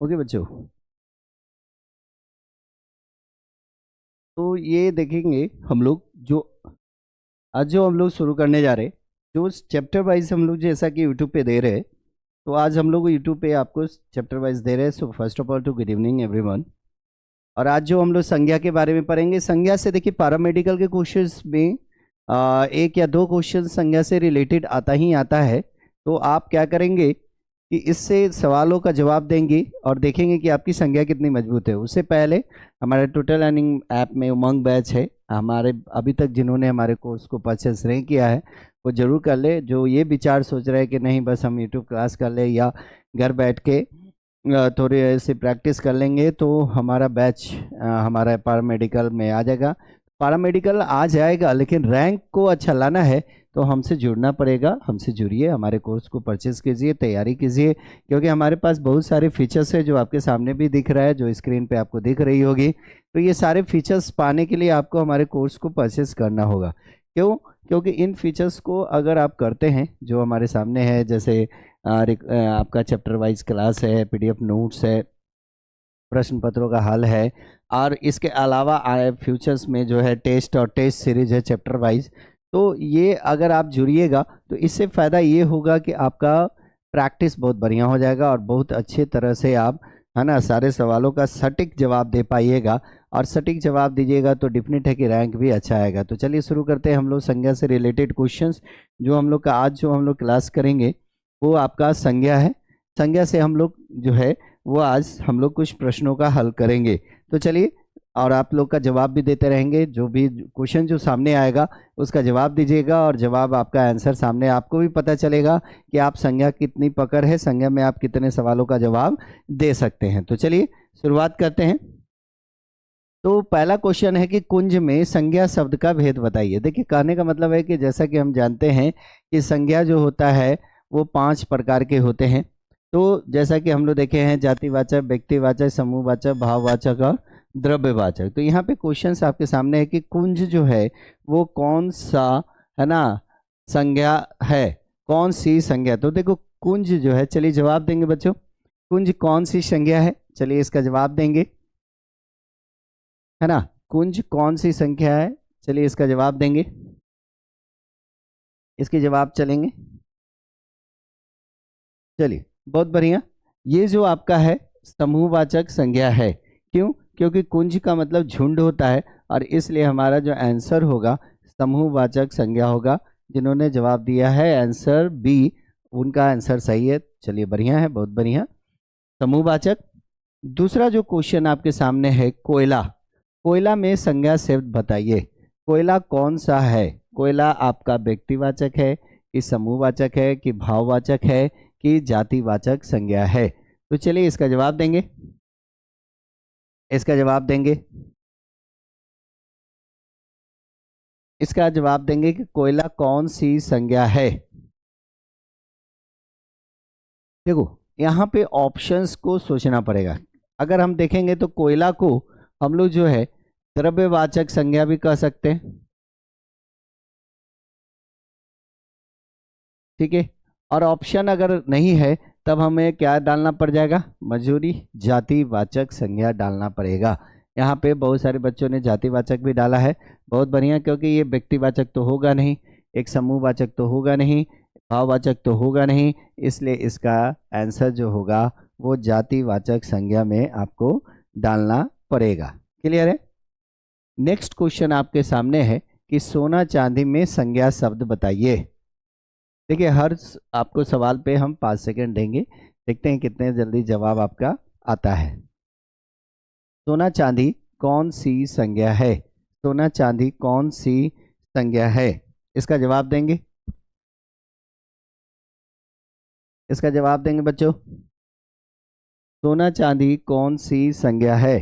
Okay बच्चों, तो ये देखेंगे हम लोग जो हम लोग शुरू करने जा रहे हैं, जो चैप्टर वाइज हम लोग जैसा कि यूट्यूब पे दे रहे हैं। तो आज हम लोग यूट्यूब पे आपको चैप्टर वाइज दे रहे हैं। So first of all to good evening everyone. और आज जो हम लोग संज्ञा के बारे में पढ़ेंगे, संज्ञा से देखिए पैरामेडिकल के क्वेश्चंस में एक या दो क्वेश्चन संज्ञा से रिलेटेड आता ही आता है। तो आप क्या करेंगे कि इससे सवालों का जवाब देंगे और देखेंगे कि आपकी संज्ञा कितनी मजबूत है। उससे पहले हमारे टोटल अर्निंग ऐप में उमंग बैच है हमारे, अभी तक जिन्होंने हमारे कोर्स को परचेस नहीं किया है वो जरूर कर ले। जो ये विचार सोच रहे हैं कि नहीं बस हम यूट्यूब क्लास कर ले या घर बैठ के थोड़ी ऐसे प्रैक्टिस कर लेंगे तो हमारा बैच हमारा पैरामेडिकल में आ जाएगा। पैरामेडिकल आ जाएगा, लेकिन रैंक को अच्छा लाना है तो हमसे जुड़ना पड़ेगा। हमसे जुड़िए, हमारे कोर्स को परचेज कीजिए, तैयारी कीजिए, क्योंकि हमारे पास बहुत सारे फीचर्स है जो आपके सामने भी दिख रहा है, जो स्क्रीन पे आपको दिख रही होगी। तो ये सारे फीचर्स पाने के लिए आपको हमारे कोर्स को परचेज करना होगा। क्यों? क्योंकि इन फीचर्स को अगर आप करते हैं जो हमारे सामने है, जैसे आपका चैप्टर वाइज क्लास है, पीडीएफ नोट्स है, प्रश्न पत्रों का हल है, और इसके अलावा फ्यूचर्स में जो है टेस्ट और टेस्ट सीरीज है चैप्टर वाइज। तो ये अगर आप जुड़िएगा तो इससे फ़ायदा ये होगा कि आपका प्रैक्टिस बहुत बढ़िया हो जाएगा और बहुत अच्छे तरह से आप है ना सारे सवालों का सटीक जवाब दे पाइएगा। और सटीक जवाब दीजिएगा तो डिफिनेट है कि रैंक भी अच्छा आएगा। तो चलिए शुरू करते हैं हम लोग संज्ञा से रिलेटेड क्वेश्चंस। जो हम लोग का आज जो हम लोग क्लास करेंगे वो आपका संज्ञा है। संज्ञा से हम लोग जो है वो आज हम लोग कुछ प्रश्नों का हल करेंगे। तो चलिए, और आप लोग का जवाब भी देते रहेंगे। जो भी क्वेश्चन जो सामने आएगा उसका जवाब दीजिएगा, और जवाब आपका आंसर सामने आपको भी पता चलेगा कि आप संज्ञा कितनी पकड़ है, संज्ञा में आप कितने सवालों का जवाब दे सकते हैं। तो चलिए शुरुआत करते हैं। तो पहला क्वेश्चन है कि कुंज में संज्ञा शब्द का भेद बताइए। देखिए, कहने का मतलब है कि जैसा कि हम जानते हैं कि संज्ञा जो होता है वो 5 प्रकार के होते हैं। तो जैसा कि हम लोग देखे हैं, जातिवाचक, व्यक्तिवाचक, समूहवाचक, भाववाचक और द्रव्यवाचक। तो यहाँ पे क्वेश्चंस आपके सामने है कि कुंज जो है वो कौन सा है ना संज्ञा है, कौन सी संज्ञा। तो देखो कुंज जो है, चलिए जवाब देंगे बच्चों, कुंज कौन सी संज्ञा है, चलिए इसका जवाब देंगे, है ना। कुंज कौन सी संख्या है, चलिए इसका जवाब देंगे, इसके जवाब चलेंगे। चलिए बहुत बढ़िया, ये जो आपका है समूहवाचक संज्ञा है। क्यों? क्योंकि कुंज का मतलब झुंड होता है, और इसलिए हमारा जो आंसर होगा समूहवाचक संज्ञा होगा। जिन्होंने जवाब दिया है आंसर बी, उनका आंसर सही है। चलिए बढ़िया है, बहुत बढ़िया, समूहवाचक। दूसरा जो क्वेश्चन आपके सामने है, कोयला, कोयला में संज्ञा शब्द बताइए। कोयला कौन सा है? कोयला आपका व्यक्तिवाचक है कि समूहवाचक है कि भाववाचक है कि जातिवाचक संज्ञा है? तो चलिए इसका जवाब देंगे, इसका जवाब देंगे, इसका जवाब देंगे कि कोयला कौन सी संज्ञा है। देखो यहाँ पे ऑप्शंस को सोचना पड़ेगा। अगर हम देखेंगे तो कोयला को हम लोग जो है द्रव्यवाचक संज्ञा भी कह सकते हैं, ठीक है। और ऑप्शन अगर नहीं है तब हमें क्या डालना पड़ जाएगा, मजूरी, जातिवाचक संज्ञा डालना पड़ेगा। यहाँ पे बहुत सारे बच्चों ने जातिवाचक भी डाला है, बहुत बढ़िया, क्योंकि ये व्यक्तिवाचक तो होगा नहीं, एक समूहवाचक तो होगा नहीं, भाववाचक तो होगा नहीं, इसलिए इसका आंसर जो होगा वो जातिवाचक संज्ञा में आपको डालना पड़ेगा। क्लियर है? नेक्स्ट क्वेश्चन आपके सामने है कि सोना चांदी में संज्ञा शब्द बताइए। देखिए हर आपको सवाल पे हम 5 सेकंड देंगे, देखते हैं कितने जल्दी जवाब आपका आता है। सोना चांदी कौन सी संज्ञा है? सोना चांदी कौन सी संज्ञा है? इसका जवाब देंगे, इसका जवाब देंगे बच्चों। सोना चांदी कौन सी संज्ञा है?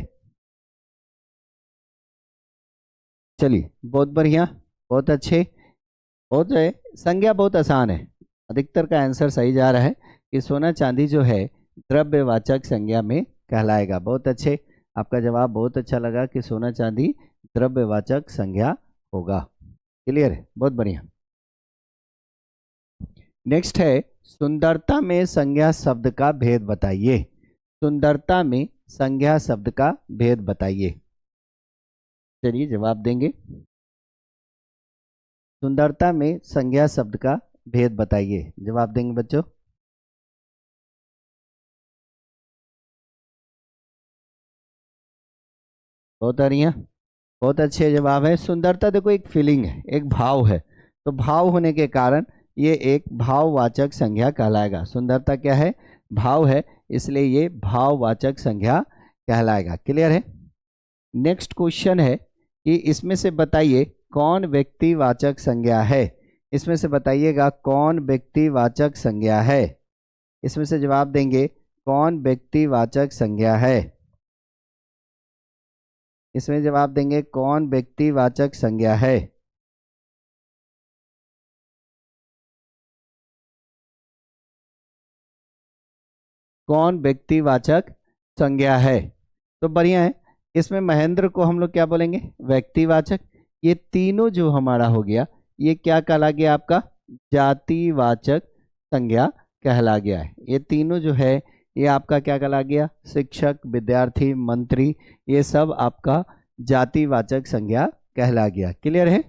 चलिए बहुत बढ़िया, बहुत अच्छे, बहुत है, संज्ञा बहुत आसान है, अधिकतर का आंसर सही जा रहा है कि सोना चांदी जो है द्रव्यवाचक संज्ञा में कहलाएगा। बहुत अच्छे, आपका जवाब बहुत अच्छा लगा कि सोना चांदी द्रव्यवाचक संज्ञा होगा। क्लियर है? बहुत बढ़िया। नेक्स्ट है सुंदरता में संज्ञा शब्द का भेद बताइए। सुंदरता में संज्ञा शब्द का भेद बताइए। चलिए जवाब देंगे। सुंदरता में संज्ञा शब्द का भेद बताइए, जवाब देंगे बच्चों। बहुत बढ़िया, बहुत अच्छे जवाब है। सुंदरता देखो एक फीलिंग है, एक भाव है, तो भाव होने के कारण ये एक भाववाचक संज्ञा कहलाएगा। सुंदरता क्या है? भाव है, इसलिए ये भाववाचक संज्ञा कहलाएगा। क्लियर है? नेक्स्ट क्वेश्चन है कि इसमें से बताइए कौन व्यक्तिवाचक संज्ञा है। इसमें से बताइएगा कौन व्यक्तिवाचक संज्ञा है। इसमें से जवाब देंगे कौन व्यक्तिवाचक संज्ञा है। इसमें जवाब देंगे कौन व्यक्तिवाचक संज्ञा है। कौन व्यक्तिवाचक संज्ञा है? तो बढ़िया है। इसमें महेंद्र को हम लोग क्या बोलेंगे? व्यक्तिवाचक। ये तीनों जो हमारा हो गया, ये क्या कहला गया? आपका जातिवाचक संज्ञा कहला गया है। ये तीनों जो है ये आपका क्या कहला गया? शिक्षक, विद्यार्थी, मंत्री, ये सब आपका जातिवाचक संज्ञा कहला गया। क्लियर है?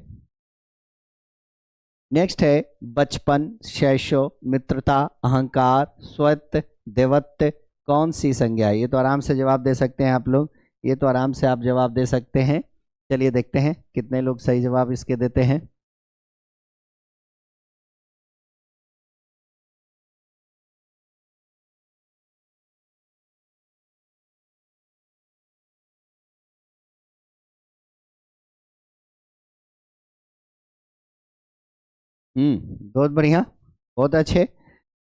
नेक्स्ट है बचपन, शैशव, मित्रता, अहंकार, स्वत्व, देवत्व कौन सी संज्ञा है? ये तो आराम से जवाब दे सकते हैं आप लोग, ये तो आराम से आप जवाब दे सकते हैं। चलिए देखते हैं कितने लोग सही जवाब इसके देते हैं। बहुत बढ़िया, बहुत अच्छे।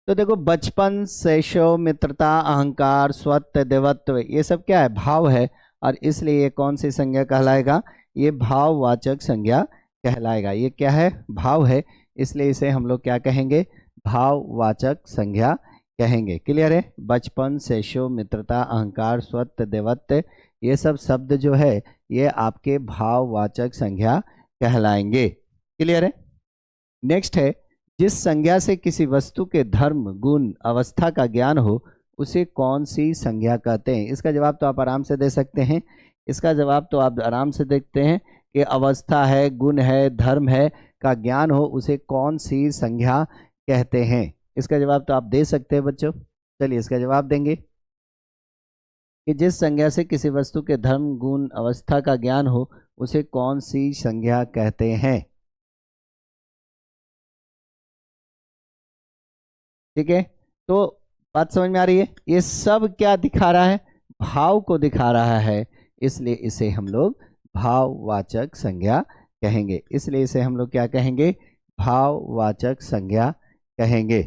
तो देखो बचपन, शैशव, मित्रता, अहंकार, स्वत्व, देवत्व ये सब क्या है? भाव है, और इसलिए ये कौन सी संज्ञा कहलाएगा? ये भाववाचक संज्ञा कहलाएगा। ये क्या है? भाव है, इसलिए इसे हम लोग क्या कहेंगे? भाववाचक संज्ञा कहेंगे। क्लियर है? बचपन, शैशव, मित्रता, अहंकार, स्वत्व, देवत्व ये सब शब्द जो है ये आपके भाववाचक संज्ञा कहलाएंगे। क्लियर है? नेक्स्ट है जिस संज्ञा से किसी वस्तु के धर्म, गुण, अवस्था का ज्ञान हो उसे कौन सी संज्ञा कहते हैं? इसका जवाब तो आप आराम से दे सकते हैं। इसका जवाब तो आप आराम से देखते हैं कि अवस्था है, गुण है, धर्म है का ज्ञान हो उसे कौन सी संज्ञा कहते हैं। इसका जवाब तो आप दे सकते हैं बच्चों। चलिए इसका जवाब देंगे कि जिस संज्ञा से किसी वस्तु के धर्म, गुण, अवस्था का ज्ञान हो उसे कौन सी संज्ञा कहते हैं। ठीक है, तो बात समझ में आ रही है? ये सब क्या दिखा रहा है? भाव को दिखा रहा है, इसलिए इसे हम लोग भाववाचक संज्ञा कहेंगे। इसलिए इसे हम लोग क्या कहेंगे? भाववाचक संज्ञा कहेंगे।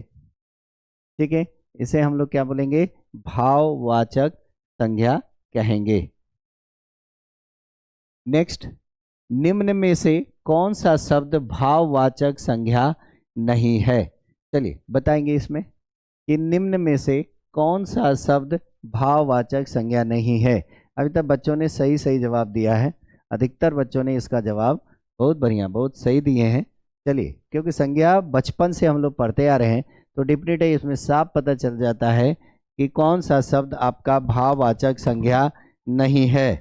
ठीक है, इसे हम लोग क्या बोलेंगे? भाववाचक संज्ञा कहेंगे। नेक्स्ट, निम्न में से कौन सा शब्द भाववाचक संज्ञा नहीं है? चलिए बताएंगे इसमें कि निम्न में से कौन सा शब्द भाववाचक संज्ञा नहीं है। अभी तक बच्चों ने सही सही जवाब दिया है, अधिकतर बच्चों ने इसका जवाब बहुत बढ़िया, बहुत सही दिए हैं। चलिए, क्योंकि संज्ञा बचपन से हम लोग पढ़ते आ रहे हैं तो डेफिनेटली इसमें साफ पता चल जाता है कि कौन सा शब्द आपका भाववाचक संज्ञा नहीं है।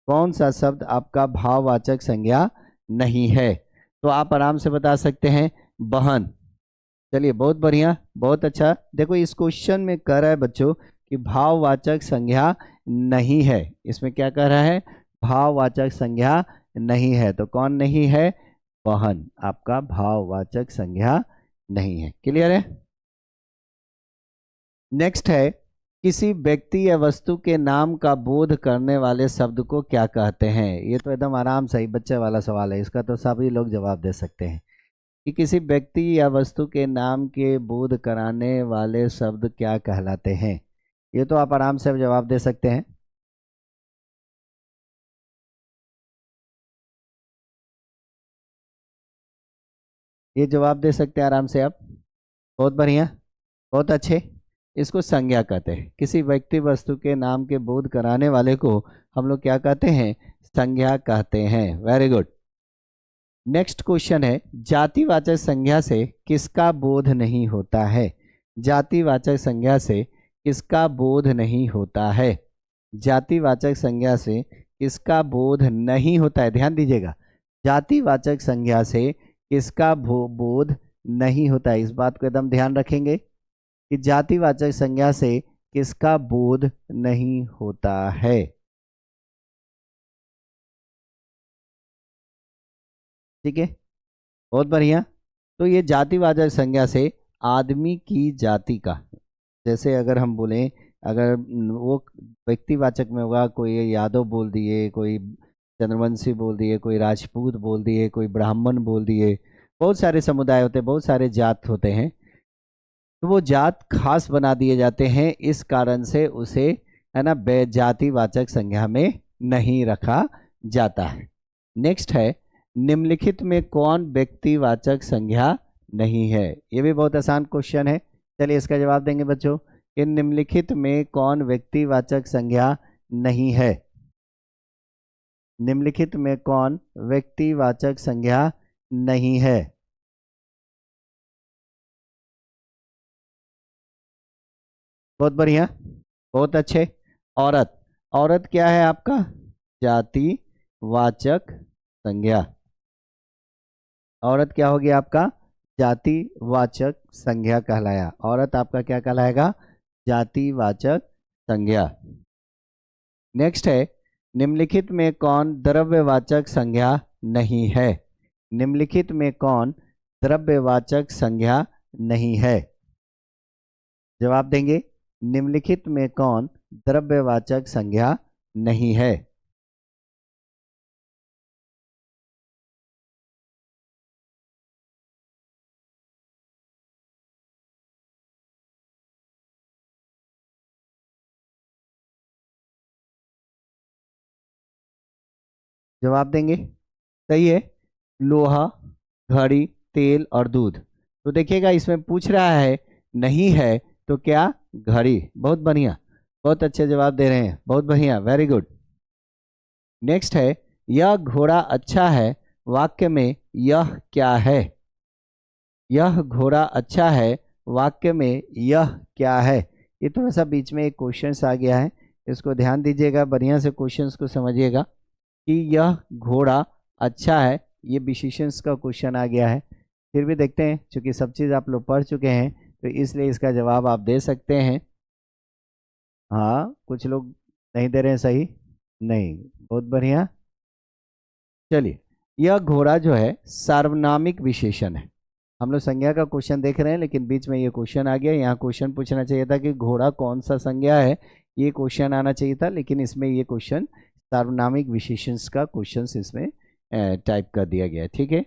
कौन सा शब्द आपका भाववाचक संज्ञा नहीं है, तो आप आराम से बता सकते हैं बहन। चलिए बहुत बढ़िया, बहुत अच्छा। देखो इस क्वेश्चन में कह रहा है बच्चों कि भाववाचक संज्ञा नहीं है। इसमें क्या कह रहा है? भाववाचक संज्ञा नहीं है। तो कौन नहीं है? बहन आपका भाववाचक संज्ञा नहीं है। क्लियर है? नेक्स्ट है किसी व्यक्ति या वस्तु के नाम का बोध करने वाले शब्द को क्या कहते हैं? ये तो एकदम आराम से ही बच्चे वाला सवाल है, इसका तो सभी लोग जवाब दे सकते हैं कि किसी व्यक्ति या वस्तु के नाम के बोध कराने वाले शब्द क्या कहलाते हैं। ये तो आप आराम से जवाब दे सकते हैं। ये जवाब दे सकते हैं आराम से आप। बहुत बढ़िया, बहुत अच्छे। इसको संज्ञा कहते हैं। किसी व्यक्ति वस्तु के नाम के बोध कराने वाले को हम लोग क्या कहते हैं? संज्ञा कहते हैं। Very good. नेक्स्ट क्वेश्चन है जातिवाचक संज्ञा से किसका बोध नहीं होता है? जातिवाचक संज्ञा से किसका बोध नहीं होता है? जातिवाचक संज्ञा से किसका बोध नहीं होता है? ध्यान दीजिएगा, जातिवाचक संज्ञा से किसका बोध नहीं होता है। इस बात को एकदम ध्यान रखेंगे कि जातिवाचक संज्ञा से किसका बोध नहीं होता है। ठीक है, बहुत बढ़िया। तो ये जातिवाचक संज्ञा से आदमी की जाति का, जैसे अगर हम बोलें, अगर वो व्यक्तिवाचक में होगा, कोई यादव बोल दिए, कोई चंद्रवंशी बोल दिए, कोई राजपूत बोल दिए, कोई ब्राह्मण बोल दिए, बहुत सारे समुदाय होते हैं, बहुत सारे जात होते हैं, तो वो जात खास बना दिए जाते हैं। इस कारण से उसे, है ना, जातिवाचक संज्ञा में नहीं रखा जाता है। नेक्स्ट है, निम्नलिखित में कौन व्यक्तिवाचक संज्ञा नहीं है? ये भी बहुत आसान क्वेश्चन है। चलिए इसका जवाब देंगे बच्चों कि निम्नलिखित में कौन व्यक्तिवाचक संज्ञा नहीं है? निम्नलिखित में कौन व्यक्तिवाचक संज्ञा नहीं है? बहुत बढ़िया, बहुत अच्छे। औरत, औरत क्या है आपका? जातिवाचक संज्ञा। औरत क्या होगी आपका? जातिवाचक संज्ञा कहलाया। औरत आपका क्या कहलाएगा? जातिवाचक संज्ञा। नेक्स्ट है, निम्नलिखित में कौन द्रव्यवाचक संज्ञा नहीं है? निम्नलिखित में कौन द्रव्यवाचक संज्ञा नहीं है? जवाब देंगे, निम्नलिखित में कौन द्रव्यवाचक संज्ञा नहीं है? जवाब देंगे, सही है, लोहा, घड़ी, तेल और दूध। तो देखिएगा इसमें पूछ रहा है नहीं है तो क्या? घड़ी। बहुत बढ़िया, बहुत अच्छे जवाब दे रहे हैं, बहुत बढ़िया, वेरी गुड। नेक्स्ट है, यह घोड़ा अच्छा है, वाक्य में यह क्या है? यह घोड़ा अच्छा है, वाक्य में यह क्या है? ये थोड़ा सा बीच में एक क्वेश्चन आ गया है, इसको ध्यान दीजिएगा, बढ़िया से क्वेश्चंस को समझिएगा कि यह घोड़ा अच्छा है, ये विशेषण का क्वेश्चन आ गया है। फिर भी देखते हैं, क्योंकि सब चीज़ आप लोग पढ़ चुके हैं तो इसलिए इसका जवाब आप दे सकते हैं। हाँ, कुछ लोग नहीं दे रहे हैं सही, नहीं, बहुत बढ़िया। चलिए, यह घोड़ा जो है सार्वनामिक विशेषण है। हम लोग संज्ञा का क्वेश्चन देख रहे हैं, लेकिन बीच में ये क्वेश्चन आ गया। यहाँ क्वेश्चन पूछना चाहिए था कि घोड़ा कौन सा संज्ञा है, ये क्वेश्चन आना चाहिए था, लेकिन इसमें ये क्वेश्चन सार्वनामिक विशेषण का क्वेश्चन इसमें टाइप कर दिया गया है। ठीक है,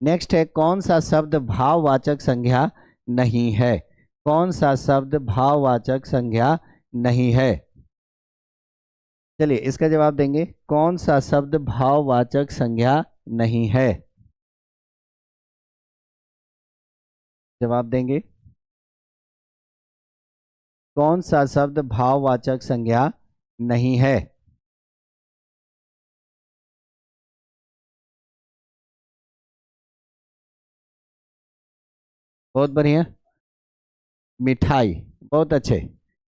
नेक्स्ट है, कौन सा शब्द भाववाचक संज्ञा नहीं है? कौन सा शब्द भाववाचक संज्ञा नहीं है? चलिए इसका जवाब देंगे, कौन सा शब्द भाववाचक संज्ञा नहीं है? जवाब देंगे, कौन सा शब्द भाववाचक संज्ञा नहीं है? बहुत बढ़िया, मिठाई, बहुत अच्छे।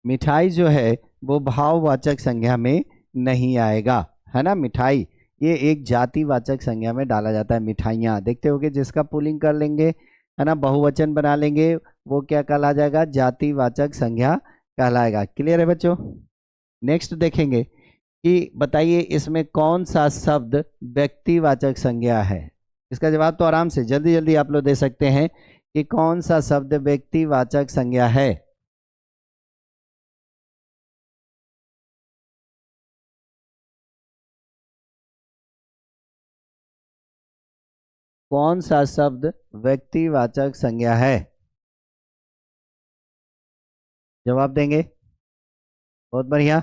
मिठाई जो है वो भाववाचक संज्ञा में नहीं आएगा, है ना। मिठाई ये एक जातिवाचक संज्ञा में डाला जाता है। मिठाइयाँ देखते होगे, जिसका पुलिंग कर लेंगे, है ना, बहुवचन बना लेंगे, वो क्या कहला जाएगा? जातिवाचक संज्ञा कहलाएगा। क्लियर है बच्चों? नेक्स्ट देखेंगे कि बताइए इसमें कौन सा शब्द व्यक्तिवाचक संज्ञा है? इसका जवाब तो आराम से जल्दी जल्दी आप लोग दे सकते हैं कि कौन सा शब्द व्यक्तिवाचक संज्ञा है। कौन सा शब्द व्यक्तिवाचक संज्ञा है? जवाब देंगे, बहुत बढ़िया,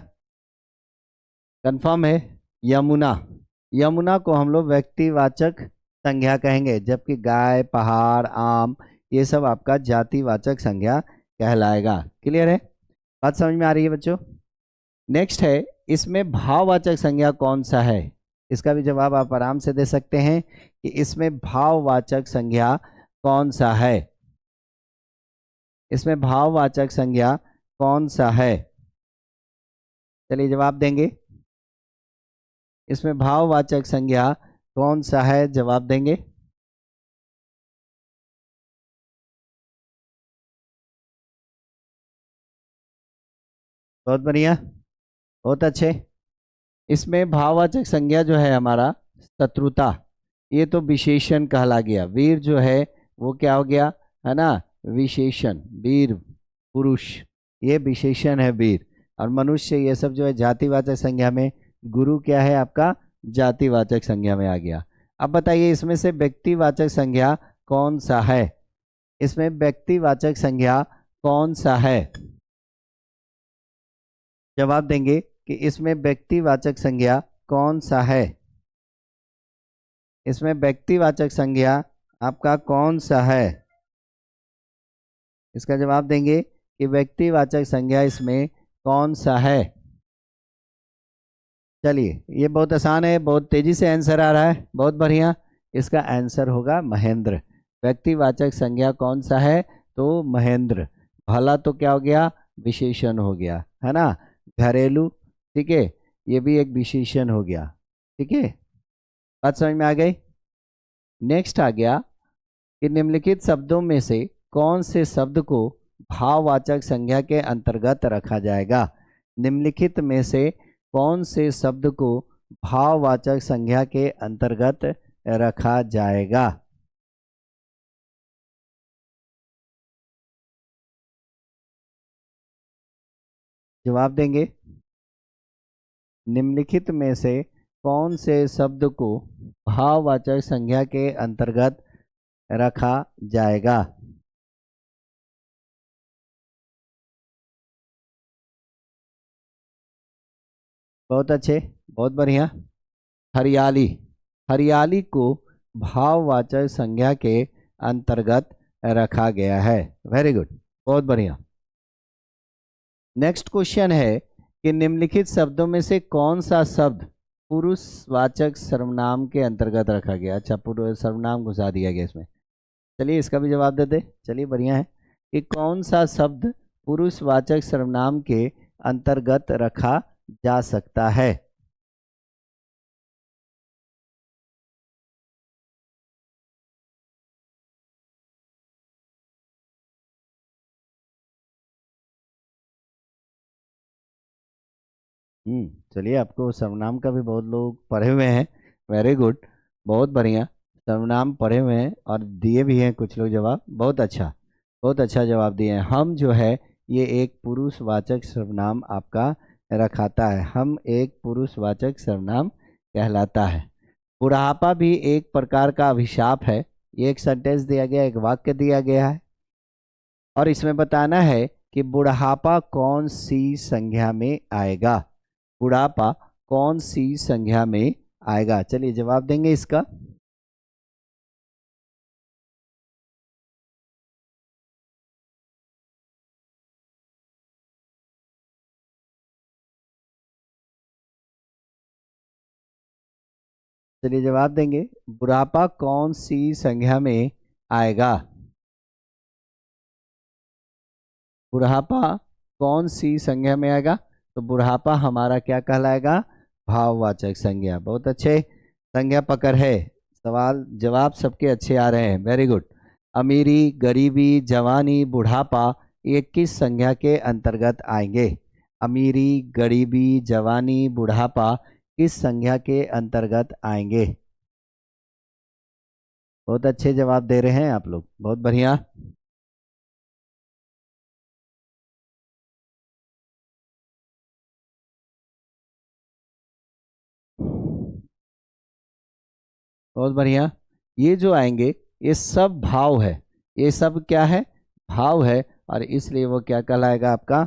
कंफर्म है, यमुना। यमुना को हम लोग व्यक्तिवाचक संज्ञा कहेंगे, जबकि गाय, पहाड़, आम, ये सब आपका जातिवाचक संज्ञा कहलाएगा। क्लियर है? बात समझ में आ रही है बच्चों? नेक्स्ट है, इसमें भाववाचक संज्ञा कौन सा है? इसका भी जवाब आप आराम से दे सकते हैं कि इसमें भाववाचक संज्ञा कौन सा है। इसमें भाववाचक संज्ञा कौन सा है? चलिए जवाब देंगे। इसमें भाववाचक संज्ञा कौन सा है? जवाब देंगे। बहुत बढ़िया, बहुत अच्छे। इसमें भाववाचक संज्ञा जो है हमारा शत्रुता, ये तो विशेषण कहला गया। वीर जो है वो क्या हो गया, है ना, विशेषण। वीर पुरुष, ये विशेषण है वीर। और मनुष्य ये सब जो है जातिवाचक संज्ञा में। गुरु क्या है आपका, जातिवाचक संज्ञा में आ गया। अब बताइए इसमें से व्यक्तिवाचक संज्ञा कौन सा है? इसमें व्यक्तिवाचक संज्ञा कौन सा है? जवाब देंगे कि इसमें व्यक्तिवाचक संज्ञा कौन सा है? इसमें व्यक्तिवाचक संज्ञा आपका कौन सा है? इसका जवाब देंगे कि व्यक्तिवाचक संज्ञा इसमें कौन सा है। चलिए ये बहुत आसान है, बहुत तेजी से आंसर आ रहा है, बहुत बढ़िया। इसका आंसर होगा महेंद्र। व्यक्तिवाचक संज्ञा कौन सा है? तो महेंद्र। भला तो क्या हो गया, विशेषण हो गया, है ना। घरेलू, ठीक है, ये भी एक विशेषण हो गया। ठीक है, बात समझ में आ गई। नेक्स्ट आ गया कि निम्नलिखित शब्दों में से कौन से शब्द को भाववाचक संज्ञा के अंतर्गत रखा जाएगा? निम्नलिखित में से कौन से शब्द को भाववाचक संज्ञा के अंतर्गत रखा जाएगा? जवाब देंगे। निम्नलिखित में से कौन से शब्द को भाववाचक संज्ञा के अंतर्गत रखा जाएगा? बहुत अच्छे, बहुत बढ़िया। हरियाली, हरियाली को भाववाचक संज्ञा के अंतर्गत रखा गया है। वेरी गुड, बहुत बढ़िया। नेक्स्ट क्वेश्चन है कि निम्नलिखित शब्दों में से कौन सा शब्द पुरुषवाचक सर्वनाम के अंतर्गत रखा गया? अच्छा, पुरुष सर्वनाम घुसा दिया गया इसमें। चलिए इसका भी जवाब दे दे। चलिए बढ़िया है कि कौन सा शब्द पुरुषवाचक सर्वनाम के अंतर्गत रखा जा सकता है? चलिए, आपको सर्वनाम का भी बहुत लोग पढ़े हुए हैं। वेरी गुड, बहुत बढ़िया। सर्वनाम पढ़े हुए हैं और दिए भी हैं कुछ लोग जवाब। बहुत अच्छा, बहुत अच्छा जवाब दिए हैं। हम जो है ये एक पुरुषवाचक सर्वनाम आपका रखाता है। हम एक पुरुषवाचक सर्वनाम कहलाता है। बुढ़ापा भी एक प्रकार का अभिशाप है। ये एक सेंटेंस दिया गया, एक वाक्य दिया गया है और इसमें बताना है कि बुढ़ापा कौन सी संज्ञा में आएगा। बुढ़ापा कौन सी संज्ञा में आएगा? चलिए जवाब देंगे इसका। चलिए जवाब देंगे, बुढ़ापा कौन सी संज्ञा में आएगा? बुढ़ापा कौन सी संज्ञा में आएगा? तो बुढ़ापा हमारा क्या कहलाएगा? भाववाचक संज्ञा। बहुत अच्छे, संज्ञा पकड़ है। सवाल जवाब सबके अच्छे आ रहे हैं, वेरी गुड। अमीरी, गरीबी, जवानी, बुढ़ापा, ये किस संज्ञा के अंतर्गत आएंगे? अमीरी, गरीबी, जवानी, बुढ़ापा किस संज्ञा के अंतर्गत आएंगे? बहुत अच्छे जवाब दे रहे हैं आप लोग, बहुत बढ़िया। बहुत बढ़िया। ये जो आएंगे ये सब भाव है। ये सब क्या है? भाव है। और इसलिए वो क्या कहलाएगा आपका?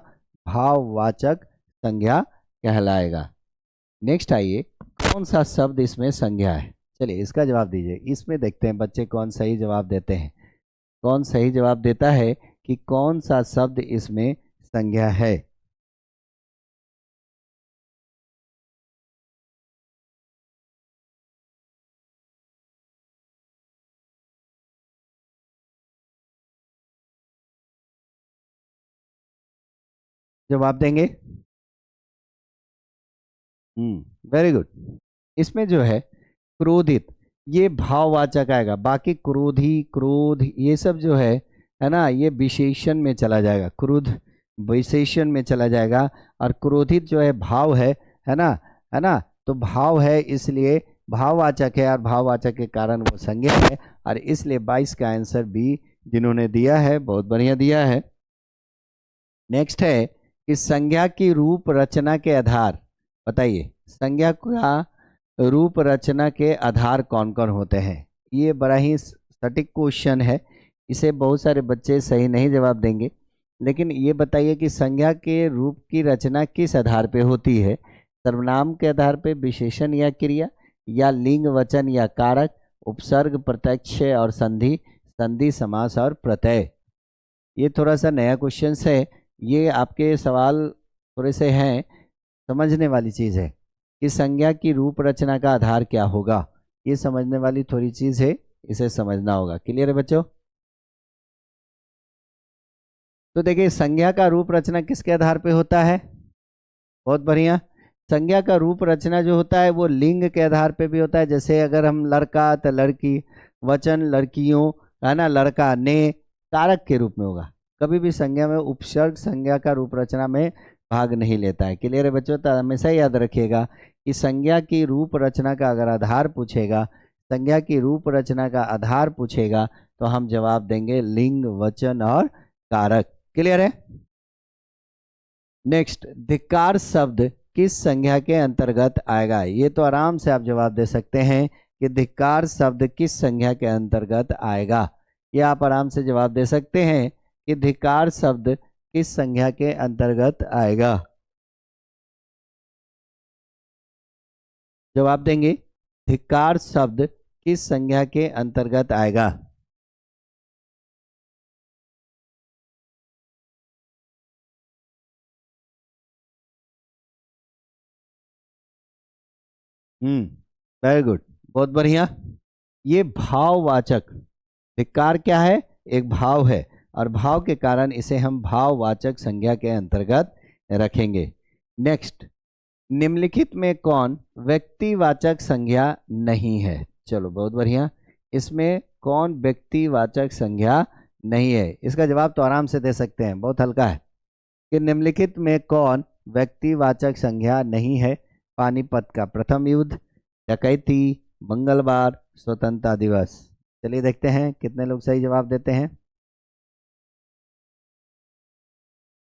भाववाचक संज्ञा कहलाएगा। नेक्स्ट आइए, कौन सा शब्द इसमें संज्ञा है? चलिए इसका जवाब दीजिए। इसमें देखते हैं बच्चे कौन सही जवाब देते हैं। कौन सही जवाब देता है कि कौन सा शब्द इसमें संज्ञा है? जवाब देंगे? Very good. इसमें जो है क्रोधित, ये भाववाचक आएगा। बाकी क्रोधी, क्रोध, ये सब जो है ना, ये विशेषण में चला जाएगा। क्रोध विशेषण में चला जाएगा, और क्रोधित जो है भाव है ना, है ना। तो भाव है, इसलिए भाववाचक है, और भाववाचक के कारण वो संज्ञा है, और इसलिए 22 का आंसर बी जिन्होंने दिया है, बहुत बढ़िया दिया है। नेक्स्ट है कि संज्ञा की रूप रचना के आधार बताइए। संज्ञा का रूप रचना के आधार कौन कौन होते हैं? ये बड़ा ही सटीक क्वेश्चन है, इसे बहुत सारे बच्चे सही नहीं जवाब देंगे। लेकिन ये बताइए कि संज्ञा के रूप की रचना किस आधार पे होती है? सर्वनाम के आधार पे, विशेषण या क्रिया, या लिंग वचन या कारक, उपसर्ग, प्रत्यक्ष और संधि, संधि समास और प्रत्यय। ये थोड़ा सा नया क्वेश्चन है, ये आपके सवाल थोड़े से हैं, समझने वाली चीज़ है कि संज्ञा की रूप रचना का आधार क्या होगा। ये समझने वाली थोड़ी चीज़ है, इसे समझना होगा। क्लियर है बच्चों? तो देखिए, संज्ञा का रूप रचना किसके आधार पे होता है? बहुत बढ़िया। संज्ञा का रूप रचना जो होता है वो लिंग के आधार पे भी होता है। जैसे अगर हम लड़का तो लड़की, वचन लड़कियों, है ना, लड़का ने, कारक के रूप में होगा। कभी भी संज्ञा में उपसर्ग संज्ञा का रूप रचना में भाग नहीं लेता है। क्लियर है बच्चों? तो हमेशा याद रखिएगा कि संज्ञा की रूप रचना का अगर आधार पूछेगा, संज्ञा की रूप रचना का आधार पूछेगा, तो हम जवाब देंगे लिंग, वचन और कारक। क्लियर है? नेक्स्ट, धिक्कार शब्द किस संज्ञा के अंतर्गत आएगा? ये तो आराम से आप जवाब दे सकते हैं कि धिक्कार शब्द किस संज्ञा के अंतर्गत आएगा। ये आप आराम से जवाब दे सकते हैं कि धिक्कार शब्द किस संज्ञा के अंतर्गत आएगा। जवाब देंगे, धिक्कार शब्द किस संज्ञा के अंतर्गत आएगा? वेरी गुड, बहुत बढ़िया। ये भाववाचक, धिक्कार क्या है? एक भाव है, और भाव के कारण इसे हम भाववाचक संज्ञा के अंतर्गत रखेंगे। नेक्स्ट, निम्नलिखित में कौन व्यक्तिवाचक संज्ञा नहीं है? चलो बहुत बढ़िया। इसमें कौन व्यक्तिवाचक संज्ञा नहीं है? इसका जवाब तो आराम से दे सकते हैं, बहुत हल्का है कि निम्नलिखित में कौन व्यक्तिवाचक संज्ञा नहीं है? पानीपत का प्रथम युद्ध, डकैती, मंगलवार, स्वतंत्रता दिवस। चलिए देखते हैं कितने लोग सही जवाब देते हैं।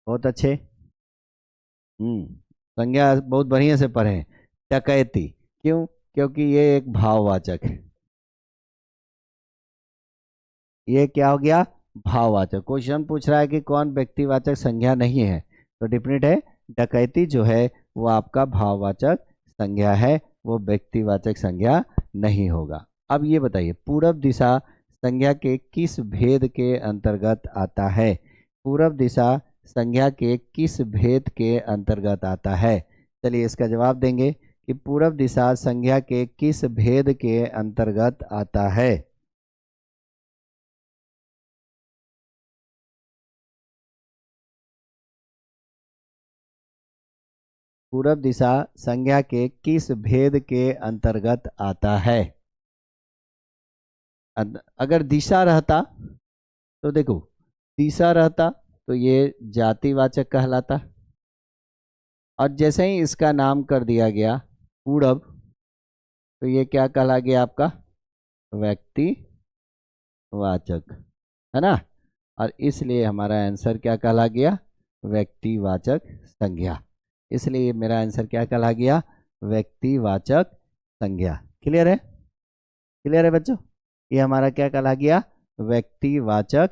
बहुत अच्छे। संज्ञा बहुत बढ़िया से पढ़े। डकैती, क्यों? क्योंकि ये एक भाववाचक है। ये क्या हो गया? भाववाचक। क्वेश्चन पूछ रहा है कि कौन व्यक्तिवाचक संज्ञा नहीं है, तो डिफिनेट है डकैती जो है वो आपका भाववाचक संज्ञा है, वो व्यक्तिवाचक संज्ञा नहीं होगा। अब ये बताइए, पूरब दिशा संज्ञा के किस भेद के अंतर्गत आता है? पूरब दिशा संज्ञा के किस भेद के अंतर्गत आता है? चलिए इसका जवाब देंगे कि पूरब दिशा संज्ञा के किस भेद के अंतर्गत आता है। पूरब दिशा संज्ञा के किस भेद के अंतर्गत आता है? अगर दिशा रहता तो देखो, दिशा रहता तो ये जातिवाचक कहलाता, और जैसे ही इसका नाम कर दिया गया पूरब, तो ये क्या कहला गया आपका? व्यक्तिवाचक, है ना। और इसलिए हमारा आंसर क्या कहला गया? व्यक्तिवाचक संज्ञा। इसलिए मेरा आंसर क्या कहला गया? व्यक्तिवाचक संज्ञा। क्लियर है? क्लियर है बच्चों? ये हमारा क्या कहला गया? व्यक्तिवाचक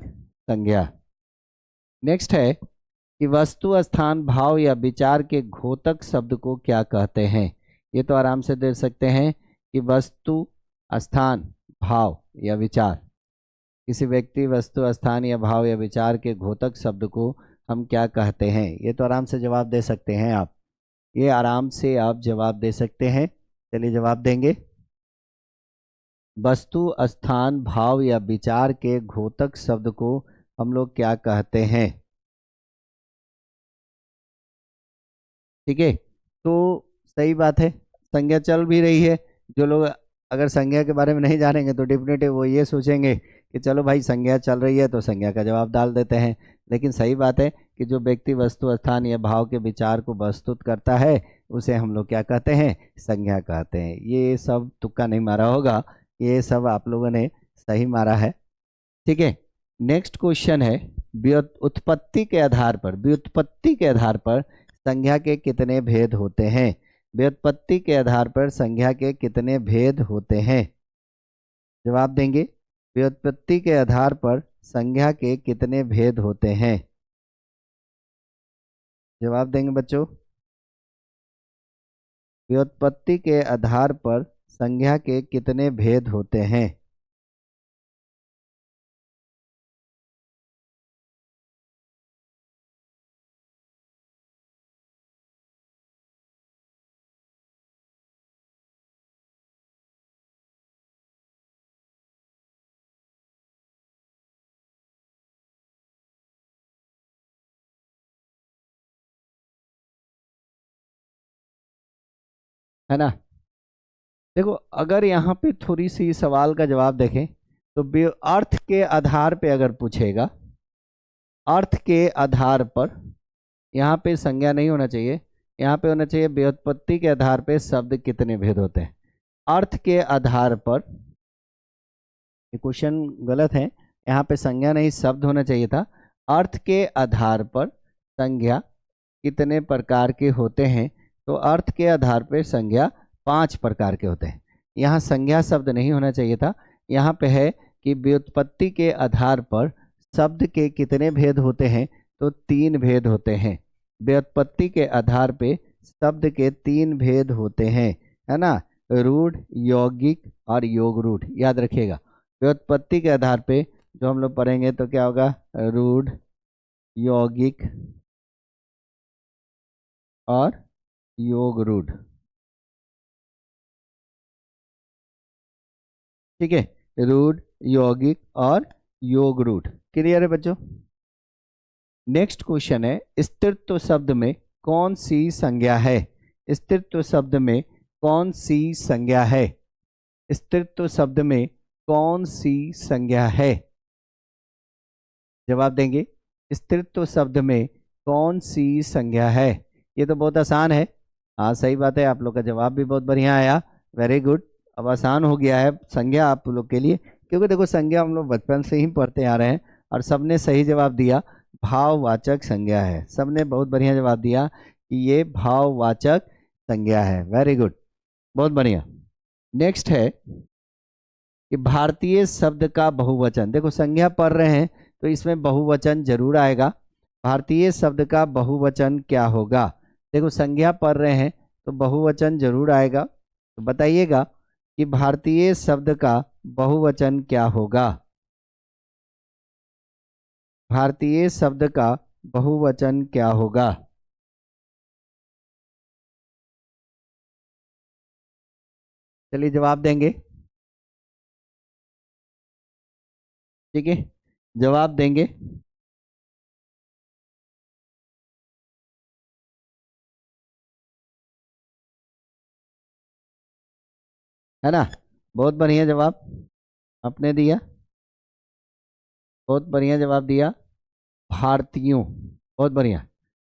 संज्ञा। नेक्स्ट है कि वस्तु, स्थान, भाव या विचार के घोतक शब्द को क्या कहते हैं? ये तो आराम से दे सकते हैं कि वस्तु, स्थान, भाव या विचार, किसी व्यक्ति, वस्तु, स्थान या भाव या विचार के घोतक शब्द को हम क्या कहते हैं? ये तो आराम से जवाब दे सकते हैं आप, ये आराम से आप जवाब दे सकते हैं। चलिए जवाब देंगे। वस्तु, स्थान, भाव या विचार के घोतक शब्द को हम लोग क्या कहते हैं? ठीक है, तो सही बात है, संज्ञा चल भी रही है। जो लोग अगर संज्ञा के बारे में नहीं जानेंगे तो डेफिनेटली वो ये सोचेंगे कि चलो भाई संज्ञा चल रही है तो संज्ञा का जवाब डाल देते हैं। लेकिन सही बात है कि जो व्यक्ति वस्तु स्थान या भाव के विचार को प्रस्तुत करता है उसे हम लोग क्या कहते हैं, संज्ञा कहते हैं। ये सब तुक्का नहीं मारा होगा, ये सब आप लोगों ने सही मारा है। ठीक है, नेक्स्ट क्वेश्चन है, व्युत्पत्ति के आधार पर, व्युत्पत्ति के आधार पर संज्ञा के कितने भेद होते हैं? व्युत्पत्ति के आधार पर संज्ञा के कितने भेद होते हैं? जवाब देंगे, व्युत्पत्ति के आधार पर संज्ञा के कितने भेद होते हैं? जवाब देंगे बच्चों, व्युत्पत्ति के आधार पर संज्ञा के कितने भेद होते हैं? है ना? देखो, अगर यहाँ पे थोड़ी सी सवाल का जवाब देखें तो अर्थ के आधार पे अगर पूछेगा, अर्थ के आधार पर, यहाँ पे संज्ञा नहीं होना चाहिए, यहाँ पे होना चाहिए व्युत्पत्ति के आधार पे शब्द कितने भेद होते हैं। अर्थ के आधार पर, ये क्वेश्चन गलत है, यहाँ पे संज्ञा नहीं शब्द होना चाहिए था। अर्थ के आधार पर संज्ञा कितने प्रकार के होते हैं? तो अर्थ के आधार पर संज्ञा 5 प्रकार के होते हैं। यहाँ संज्ञा शब्द नहीं होना चाहिए था, यहाँ पे है कि व्युत्पत्ति के आधार पर शब्द के कितने भेद होते हैं? तो 3 भेद होते हैं। व्युत्पत्ति के आधार पे शब्द के 3 भेद होते हैं, है ना? रूढ़, यौगिक और योग रूढ़, याद रखिएगा। व्युत्पत्ति के आधार पे जो हम लोग पढ़ेंगे तो क्या होगा, रूढ़, यौगिक और योग रूढ़। ठीक है, रूढ़, यौगिक और योग रूढ़। क्लियर है बच्चों? नेक्स्ट क्वेश्चन है, स्त्रीत्व शब्द में कौन सी संज्ञा है? स्त्रीत्व शब्द में कौन सी संज्ञा है? स्त्रीत्व शब्द में कौन सी संज्ञा है? जवाब देंगे, स्त्रीत्व शब्द में कौन सी संज्ञा है? ये तो बहुत आसान है। हाँ सही बात है, आप लोग का जवाब भी बहुत बढ़िया आया, वेरी गुड। अब आसान हो गया है संज्ञा आप लोग के लिए, क्योंकि देखो संज्ञा हम लोग बचपन से ही पढ़ते आ रहे हैं और सबने सही जवाब दिया, भाववाचक संज्ञा है। सबने बहुत बढ़िया जवाब दिया कि ये भाववाचक संज्ञा है, वेरी गुड, बहुत बढ़िया। नेक्स्ट है कि भारतीय शब्द का बहुवचन, देखो संज्ञा पढ़ रहे हैं तो इसमें बहुवचन जरूर आएगा। भारतीय शब्द का बहुवचन क्या होगा? देखो संज्ञा पढ़ रहे हैं तो बहुवचन जरूर आएगा, तो बताइएगा कि भारतीय शब्द का बहुवचन क्या होगा? भारतीय शब्द का बहुवचन क्या होगा? चलिए जवाब देंगे। ठीक है, जवाब देंगे। है ना? बहुत बढ़िया जवाब आपने दिया, बहुत बढ़िया जवाब दिया, भारतीयों, बहुत बढ़िया।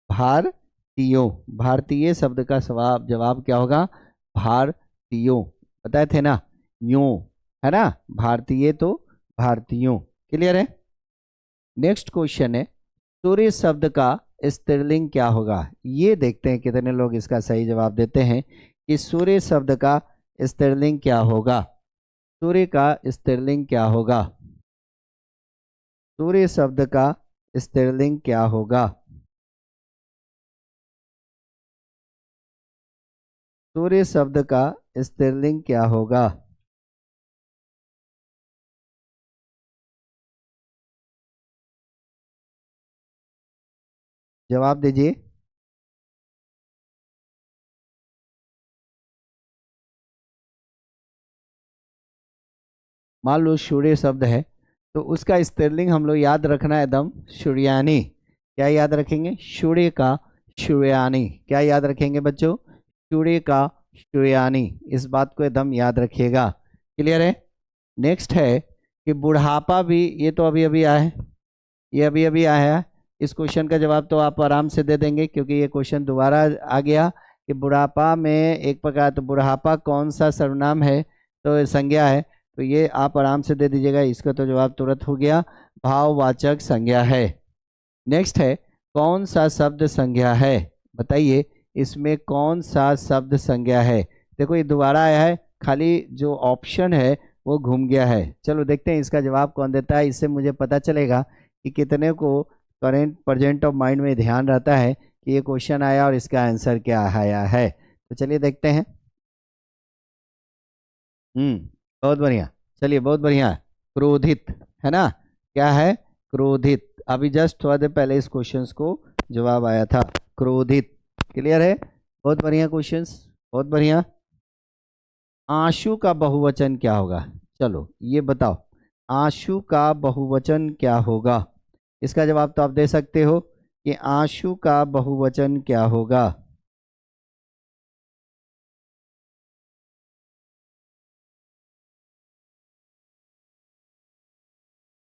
भारतीयों, भारतीय शब्द का जवाब क्या होगा? भारतीयों, बताए थे ना, यूं, है ना? भारतीय तो भारतीयों। क्लियर है? नेक्स्ट क्वेश्चन है, सूर्य शब्द का स्त्रीलिंग क्या होगा? ये देखते हैं कितने लोग इसका सही जवाब देते हैं कि सूर्य शब्द का स्त्रीलिंग क्या होगा? सूर्य का स्त्रीलिंग क्या होगा? सूर्य शब्द का स्त्रीलिंग क्या होगा? सूर्य शब्द का स्त्रीलिंग क्या होगा? जवाब दीजिए। मान लो सूर्य शब्द है तो उसका स्त्रीलिंग हम लोग याद रखना है एकदम, सूर्यानी। क्या याद रखेंगे? सूर्य का श्रेयानी। क्या याद रखेंगे बच्चों? सूर्य का श्रेयानी, इस बात को एकदम याद रखिएगा। क्लियर है? नेक्स्ट है कि बुढ़ापा भी, ये तो अभी अभी आया है, ये अभी अभी आया है। इस क्वेश्चन का जवाब तो आप आराम से दे देंगे क्योंकि ये क्वेश्चन दोबारा आ गया कि बुढ़ापा में एक प्रकार, तो बुढ़ापा कौन सा सर्वनाम है, तो संज्ञा है, तो ये आप आराम से दे दीजिएगा। इसका तो जवाब तुरंत हो गया, भाववाचक संज्ञा है। नेक्स्ट है कौन सा शब्द संज्ञा है, बताइए इसमें कौन सा शब्द संज्ञा है। देखो ये दोबारा आया है, खाली जो ऑप्शन है वो घूम गया है। चलो देखते हैं इसका जवाब कौन देता है, इससे मुझे पता चलेगा कि कितने को करेंट प्रेजेंट ऑफ माइंड में ध्यान रहता है कि ये क्वेश्चन आया और इसका आंसर क्या आया है। तो चलिए देखते हैं। बहुत बढ़िया, चलिए बहुत बढ़िया। क्रोधित है ना, क्या है? क्रोधित। अभी जस्ट थोड़ा देर पहले इस क्वेश्चंस को जवाब आया था, क्रोधित। क्लियर है? बहुत बढ़िया क्वेश्चंस, बहुत बढ़िया। आंसू का बहुवचन क्या होगा? चलो ये बताओ, आंसू का बहुवचन क्या होगा? इसका जवाब तो आप दे सकते हो कि आंसू का बहुवचन क्या होगा।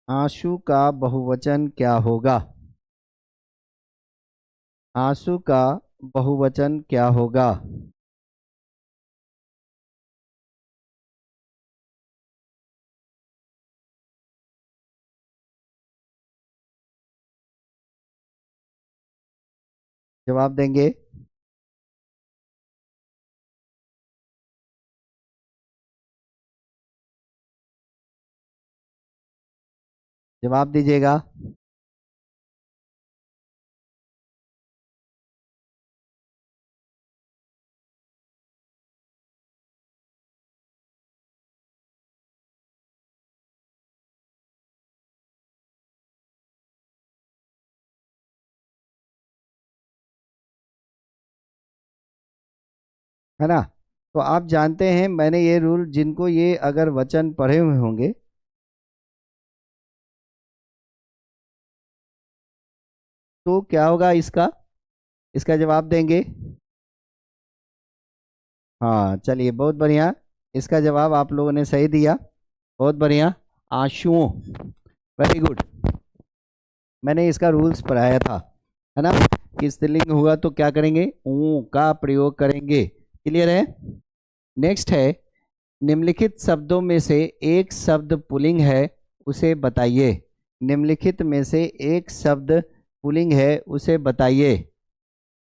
आंसू का बहुवचन क्या होगा? आंसू का बहुवचन क्या होगा? जवाब देंगे? जवाब दीजिएगा। है ना? तो आप जानते हैं मैंने ये रूल, जिनको ये अगर वचन पढ़े हुए होंगे तो क्या होगा इसका, इसका जवाब देंगे? हाँ चलिए बहुत बढ़िया, इसका जवाब आप लोगों ने सही दिया, बहुत बढ़िया। आंसुओं, वेरी गुड। मैंने इसका रूल्स पढ़ाया था, है ना, कि स्त्रीलिंग हुआ तो क्या करेंगे? ऊ का प्रयोग करेंगे। क्लियर है? नेक्स्ट है निम्नलिखित शब्दों में से एक शब्द पुल्लिंग है, उसे बताइए। निम्नलिखित में से एक शब्द पुल्लिंग है, उसे बताइए।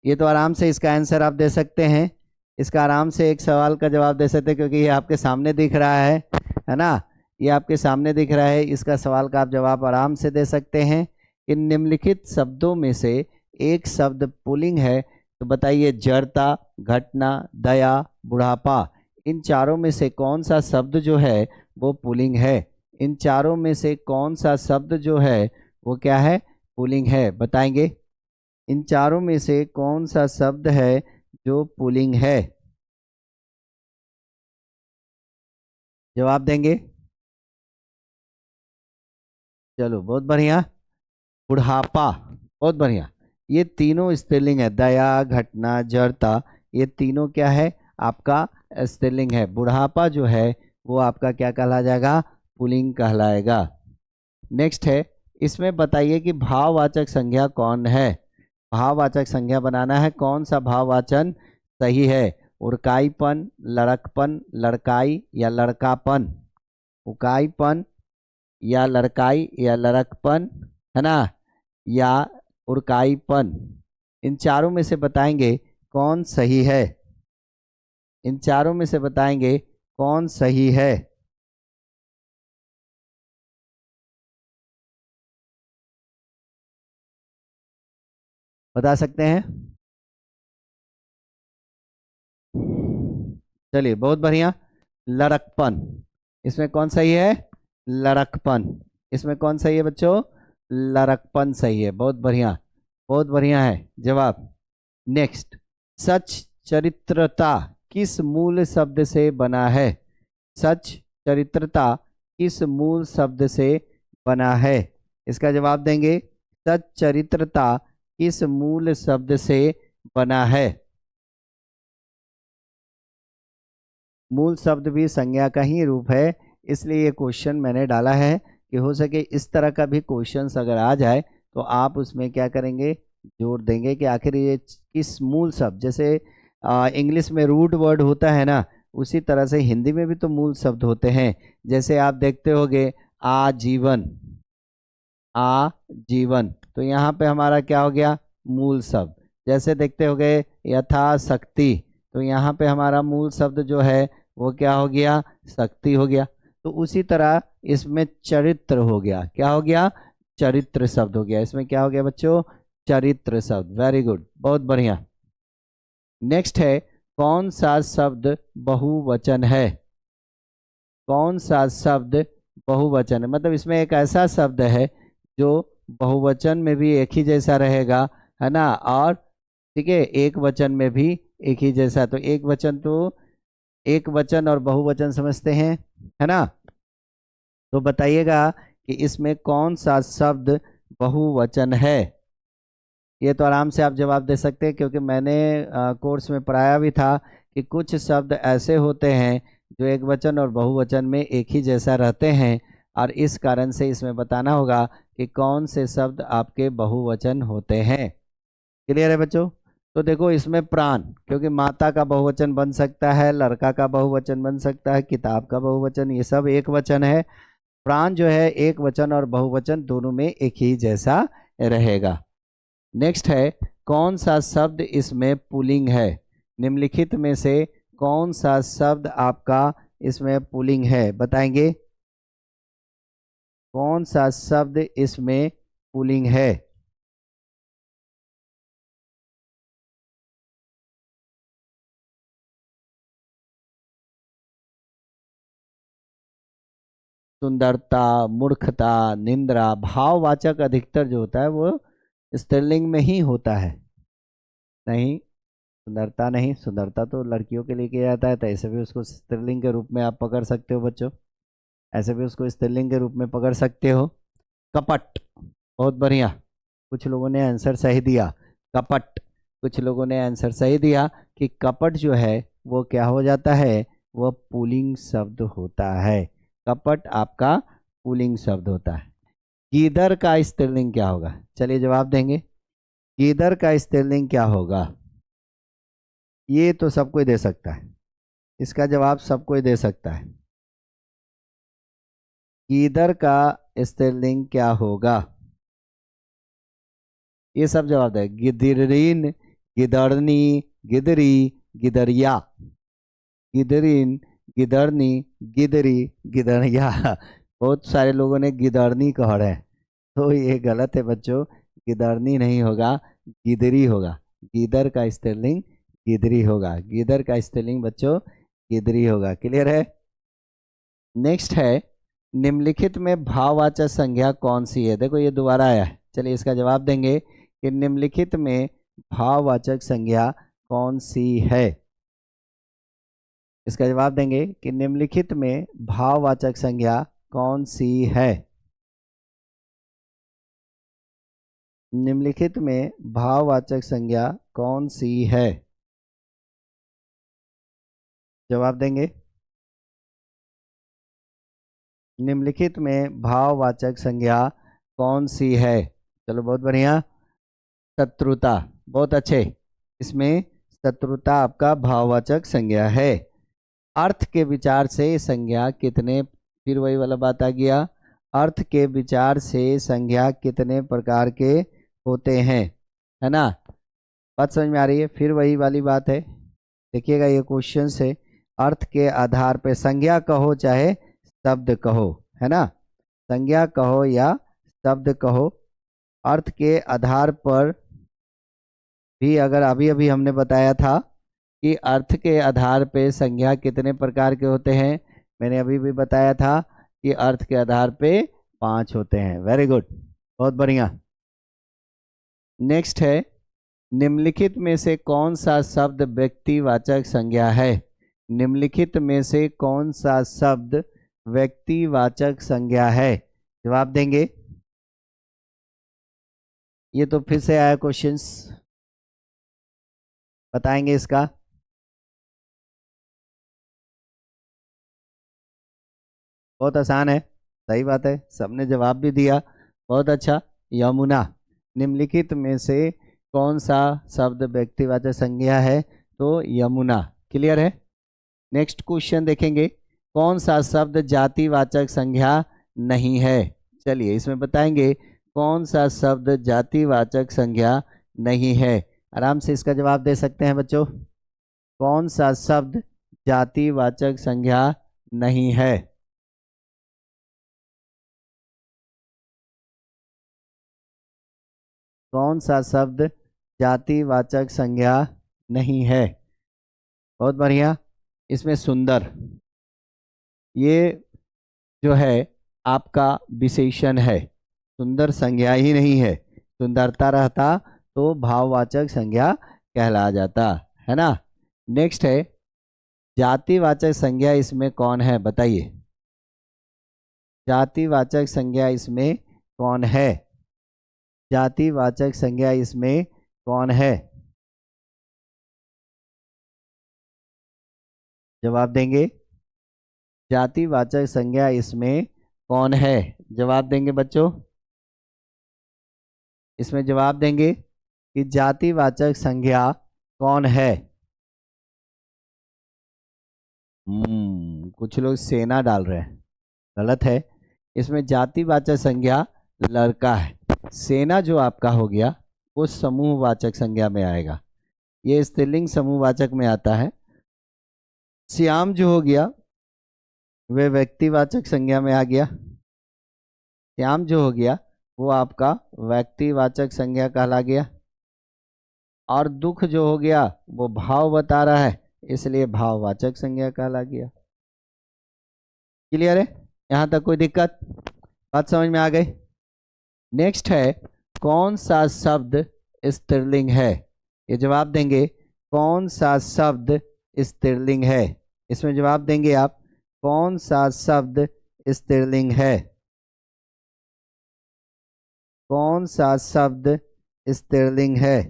ये तो आराम से इसका आंसर आप दे सकते हैं, इसका आराम से एक सवाल का जवाब दे सकते हैं क्योंकि ये आपके सामने दिख रहा है ना, ये आपके सामने दिख रहा है। इसका सवाल का आप जवाब आराम से दे सकते हैं कि निम्नलिखित शब्दों में से एक शब्द पुल्लिंग है, तो बताइए जड़ता, घटना, दया, बुढ़ापा, इन चारों में से कौन सा शब्द जो है वो पुल्लिंग है? इन चारों में से कौन सा शब्द जो है वो क्या है? पुल्लिंग है, बताएंगे? इन चारों में से कौन सा शब्द है जो पुल्लिंग है? जवाब देंगे? चलो बहुत बढ़िया। बुढ़ापा, बहुत बढ़िया। ये तीनों स्त्रीलिंग है, दया, घटना, जड़ता, ये तीनों क्या है? आपका स्त्रीलिंग है। बुढ़ापा जो है वो आपका क्या कहला जाएगा? पुल्लिंग कहलाएगा। नेक्स्ट है, इसमें बताइए कि भाववाचक संज्ञा कौन है? भाववाचक संज्ञा बनाना है, कौन सा भाववाचन सही है? उड़काईपन, लड़कपन, लड़काई या लड़कापन? उकाईपन या लड़काई या लड़कपन, है ना, या उड़काईपन, इन चारों में से बताएंगे कौन सही है? इन चारों में से बताएंगे कौन सही है? बता सकते हैं? चलिए बहुत बढ़िया। लड़कपन, इसमें कौन सही है? लड़कपन। इसमें कौन सही है बच्चों? लड़कपन सही है, बहुत बढ़िया, बहुत बढ़िया है जवाब। नेक्स्ट, सच चरित्रता किस मूल शब्द से बना है? सच चरित्रता किस मूल शब्द से बना है? इसका जवाब देंगे। सच चरित्रता किस मूल शब्द से बना है? मूल शब्द भी संज्ञा का ही रूप है, इसलिए ये क्वेश्चन मैंने डाला है कि हो सके इस तरह का भी क्वेश्चंस अगर आ जाए तो आप उसमें क्या करेंगे, जोड़ देंगे कि आखिर ये किस मूल शब्द, जैसे इंग्लिश में रूट वर्ड होता है ना, उसी तरह से हिंदी में भी तो मूल शब्द होते हैं। जैसे आप देखते होंगे आजीवन, आजीवन, तो यहाँ पे हमारा क्या हो गया, मूल शब्द। जैसे देखते होंगे यथाशक्ति, तो यहाँ पे हमारा मूल शब्द जो है वो क्या हो गया, शक्ति हो गया। तो उसी तरह इसमें चरित्र हो गया, क्या हो गया, चरित्र शब्द हो गया। इसमें क्या हो गया बच्चों, चरित्र शब्द। वेरी गुड, बहुत बढ़िया। नेक्स्ट है, कौन सा शब्द बहुवचन है? कौन सा शब्द बहुवचन है, मतलब इसमें एक ऐसा शब्द है जो बहुवचन में भी एक ही जैसा रहेगा, है ना, और ठीक है एक वचन में भी एक ही जैसा। तो एक वचन, तो एक वचन और बहुवचन समझते हैं, है ना। तो बताइएगा कि इसमें कौन सा शब्द बहुवचन है। ये तो आराम से आप जवाब दे सकते हैं, क्योंकि मैंने कोर्स में पढ़ाया भी था कि कुछ शब्द ऐसे होते हैं जो एक वचन और बहुवचन में एक ही जैसा रहते हैं, और इस कारण से इसमें बताना होगा कि कौन से शब्द आपके बहुवचन होते हैं। क्लियर है बच्चों? तो देखो इसमें प्राण, क्योंकि माता का बहुवचन बन सकता है, लड़का का बहुवचन बन सकता है, किताब का बहुवचन, ये सब एक वचन है। प्राण जो है एक वचन और बहुवचन दोनों में एक ही जैसा रहेगा। नेक्स्ट है, कौन सा शब्द इसमें पुल्लिंग है? निम्नलिखित में से कौन सा शब्द आपका इसमें पुल्लिंग है, बताएंगे? कौन सा शब्द इसमें पुल्लिंग है? सुंदरता, मूर्खता, निंद्रा, भाववाचक अधिकतर जो होता है वो स्त्रीलिंग में ही होता है। नहीं, सुंदरता नहीं, सुंदरता तो लड़कियों के लिए किया जाता है, तो ऐसे भी उसको स्त्रीलिंग के रूप में आप पकड़ सकते हो बच्चों, ऐसे भी उसको स्त्रीलिंग के रूप में पकड़ सकते हो। कपट, बहुत बढ़िया, कुछ लोगों ने आंसर सही दिया, कपट। कुछ लोगों ने आंसर सही दिया कि कपट जो है वो क्या हो जाता है, वह पुल्लिंग शब्द होता है। कपट आपका पुल्लिंग शब्द होता है। गीदड़ का स्त्रीलिंग क्या होगा, चलिए जवाब देंगे। गीदड़ का स्त्रीलिंग क्या होगा? ये तो सब कोई दे सकता है, इसका जवाब सब कोई दे सकता है। गीदड़ का स्त्रीलिंग क्या होगा? ये सब जवाब है, गिदरीन, गिदड़नी, गिदरी, गिदरिया। गिदरीन, गिदड़नी, गिदरी, गिदरिया। बहुत सारे लोगों ने गिदड़नी कह रहे हैं, तो ये गलत है बच्चों, गिदड़नी नहीं होगा, गिदरी होगा। गीदड़ का स्पेलिंग गिदरी होगा, गीदड़ का स्पेलिंग बच्चों गिदरी होगा। क्लियर है? नेक्स्ट है, निम्नलिखित में भाववाचक संज्ञा कौन सी है? देखो ये दोबारा आया है, चलिए इसका जवाब देंगे कि निम्नलिखित में भाववाचक संज्ञा कौन सी है। इसका जवाब देंगे कि निम्नलिखित में भाववाचक संज्ञा कौन सी है। निम्नलिखित में भाववाचक संज्ञा कौन सी है, जवाब देंगे। निम्नलिखित में भाववाचक संज्ञा कौन सी है? चलो बहुत बढ़िया, शत्रुता, बहुत अच्छे। इसमें शत्रुता आपका भाववाचक संज्ञा है। अर्थ के विचार से संज्ञा कितने, फिर वही वाला बात आ गया, अर्थ के विचार से संज्ञा कितने प्रकार के होते हैं, है ना। बात समझ में आ रही है? फिर वही वाली बात है, देखिएगा ये क्वेश्चन से, अर्थ के आधार पे संज्ञा कहो चाहे शब्द कहो, है ना, संज्ञा कहो या शब्द कहो, अर्थ के आधार पर भी, अगर अभी अभी हमने बताया था कि अर्थ के आधार पे संज्ञा कितने प्रकार के होते हैं, मैंने अभी भी बताया था कि अर्थ के आधार पे 5 होते हैं। वेरी गुड, बहुत बढ़िया। नेक्स्ट है, निम्नलिखित में से कौन सा शब्द व्यक्तिवाचक संज्ञा है? निम्नलिखित में से कौन सा शब्द व्यक्तिवाचक संज्ञा है, जवाब देंगे। ये तो फिर से आया क्वेश्चंस, बताएंगे इसका। बहुत आसान है, सही बात है, सबने जवाब भी दिया, बहुत अच्छा। यमुना, निम्नलिखित में से कौन सा शब्द व्यक्तिवाचक संज्ञा है? तो यमुना, क्लियर है। नेक्स्ट क्वेश्चन देखेंगे, कौन सा शब्द जातिवाचक संज्ञा नहीं है? चलिए इसमें बताएंगे कौन सा शब्द जातिवाचक संज्ञा नहीं है। आराम से इसका जवाब दे सकते हैं बच्चों। कौन सा शब्द जातिवाचक संज्ञा नहीं है? कौन सा शब्द जातिवाचक संज्ञा नहीं है? बहुत बढ़िया। इसमें सुंदर, ये जो है आपका विशेषण है, सुंदर संज्ञा ही नहीं है। सुंदरता रहता तो भाववाचक संज्ञा कहला जाता, है ना। नेक्स्ट है, जातिवाचक संज्ञा इसमें कौन है? बताइए, जातिवाचक संज्ञा इसमें कौन है? जातिवाचक संज्ञा इसमें कौन है? जवाब देंगे, जातिवाचक संज्ञा इसमें कौन है? जवाब देंगे बच्चों, इसमें जवाब देंगे कि जातिवाचक संज्ञा कौन है? कुछ लोग सेना डाल रहे हैं, गलत है। इसमें जातिवाचक संज्ञा लड़का है। सेना जो आपका हो गया वो समूहवाचक संज्ञा में आएगा, ये स्त्रीलिंग समूहवाचक में आता है। श्याम जो हो गया वे व्यक्तिवाचक संज्ञा में आ गया। श्याम जो हो गया वो आपका व्यक्तिवाचक संज्ञा कहला गया। और दुख जो हो गया वो भाव बता रहा है, इसलिए भाववाचक संज्ञा कहला गया। क्लियर है? यहाँ तक कोई दिक्कत? बात समझ में आ गई? नेक्स्ट है, कौन सा शब्द स्त्रीलिंग है? ये जवाब देंगे, कौन सा शब्द स्त्रीलिंग है? इसमें जवाब देंगे आप, कौन सा शब्द स्त्रीलिंग है? कौन सा शब्द स्त्रीलिंग है?